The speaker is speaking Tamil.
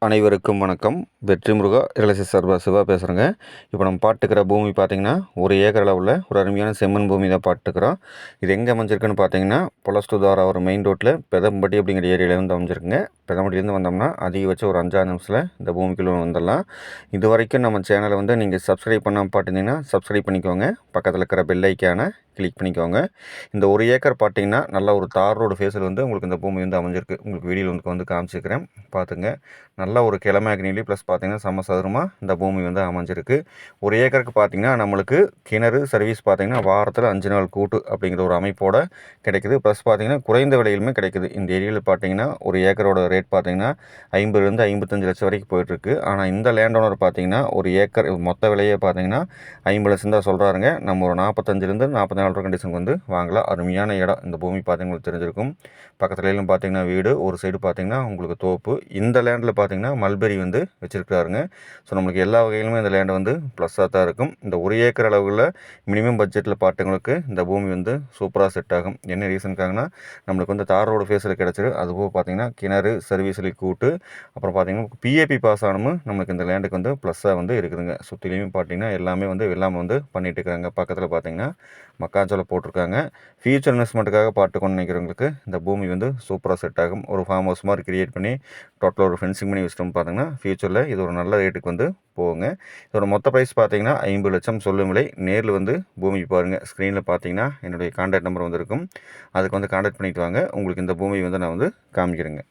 அனைவருக்கும் வணக்கம். வெற்றி முருகா ரியல் எஸ்டேட் சார்பாக சிவா பேசுகிறேங்க. இப்போ நம்ம பார்த்துக்கிற பூமி பார்த்திங்கன்னா, ஒரு ஏக்கர் அளவுள்ள ஒரு அருமையான செம்மண் பூமி தான் பார்த்துக்கிறோம். இது எங்கே அமைஞ்சிருக்குன்னு பார்த்தீங்கன்னா, பொலஸ்டு தாரா ஒரு மெயின் ரோட்டில் பெதம்பட்டி அப்படிங்கிற ஏரியாவிலேருந்து அமைஞ்சிருக்குங்க. பெதம்பட்டிலேருந்து வந்தோம்னா அதிகபட்சம் ஒரு 5-6 நிமிஷத்தில் இந்த பூமிக்குள்ளே வந்துடலாம். இது வரைக்கும் நம்ம சேனலை நீங்கள் சப்ஸ்கிரைப் பண்ணாமல் பார்த்துருந்தீங்கன்னா சப்ஸ்கிரைப் பண்ணிக்கோங்க. பக்கத்தில் இருக்கிற பெல் ஐக்கானை கிளிக் பண்ணிக்கோங்க. இந்த ஒரு ஏக்கர் பார்த்தீங்கன்னா நல்லா ஒரு தார் ரோடு ஃபேஸில் உங்களுக்கு இந்த பூமி அமைஞ்சிருக்கு. உங்களுக்கு வீடியோவில் காமிச்சிக்கிறேன் பார்த்துங்க. நல்ல ஒரு கிழமையாகினிலி ப்ளஸ் பார்த்திங்கன்னா சமசதுரமாக இந்த பூமி அமைஞ்சிருக்கு. ஒரு ஏக்கருக்கு பார்த்திங்கன்னா நம்மளுக்கு கிணறு சர்வீஸ் பார்த்திங்கன்னா வாரத்தில் 5 நாள் கூட்டு அப்படிங்கிற ஒரு அமைப்போடு கிடைக்குது. ப்ளஸ் பார்த்திங்கன்னா குறைந்த விலையிலுமே கிடைக்குது. இந்த ஏரியாவில் பார்த்திங்கன்னா ஒரு ஏக்கரோட ரேட் பார்த்திங்கன்னா 50 55 லட்சம் வரைக்கும் போயிட்டுருக்கு. ஆனால் இந்த லேண்ட் ஓனர் பார்த்திங்கன்னா ஒரு ஏக்கர் மொத்த விலையே பார்த்திங்கன்னா 50 லட்சம் தான் சொல்கிறாருங்க. நம்ம ஒரு 45 44 கண்டிஷனுக்கு வாங்கலாம். அருமையான இடம். இந்த பூமி பார்த்திங்கன்னா தெரிஞ்சிருக்கும். பக்கத்துலேயும் பார்த்திங்கன்னா வீடு, ஒரு சைடு பார்த்திங்கன்னா உங்களுக்கு தோப்பு. இந்த லேண்டில் பார்த்திங்கன்னா மல்பெரி வச்சுருக்காருங்க. ஸோ நம்மளுக்கு எல்லா வகையிலுமே இந்த லேண்டு ப்ளஸ்ஸாக தான் இருக்கும். இந்த ஒரு ஏக்கர் அளவில் மினிமம் பட்ஜெட்டில் பார்த்தவங்களுக்கு இந்த பூமி சூப்பராக செட் ஆகும். என்ன ரீசனுக்காகனா நம்மளுக்கு தார் ரோடு ஃபேஸில் கிடச்சிரு. அதுபோக பார்த்திங்கன்னா கிணறு சர்வீஸில் கூட்டு, அப்புறம் பார்த்திங்கன்னா பிஏபி பாஸ் ஆனமும் நம்மளுக்கு இந்த லேண்டுக்கு ப்ளஸ்ஸாக இருக்குதுங்க. சுற்றிலையும் பார்த்திங்கன்னா எல்லாமே வெள்ளாமை பண்ணிட்டு இருக்காங்க. பக்கத்தில் பார்த்திங்கன்னா மக்காச்சோளம் போட்டிருக்காங்க. ஃபியூச்சர் இன்வெஸ்ட்மெண்ட்டுக்காக பார்த்துக்கணும்னு நினைக்கிறவங்களுக்கு இந்த பூமி சூப்பராக செட் ஆகும். ஒரு ஃபார்ம் ஹவுஸ் மாதிரி கிரியேட் பண்ணி டோட்டலாக ஒரு ஃபென்சிங் பண்ணி வச்சிட்டோம் பார்த்தீங்கன்னா ஃபியூச்சரில் இது ஒரு நல்ல ரேட்டுக்கு போகுங்க. இதோட மொத்த ப்ரைஸ் பார்த்தீங்கன்னா 50 லட்சம் சொல்லும் விலை. நேரில் பூமி பாருங்கள். ஸ்க்ரீனில் பார்த்தீங்கன்னா என்னுடைய கான்டாக்ட் நம்பர் இருக்கும். அதுக்கு கான்டாக்ட் பண்ணிட்டு வாங்க. உங்களுக்கு இந்த பூமி நான் காமிக்கிறேங்க.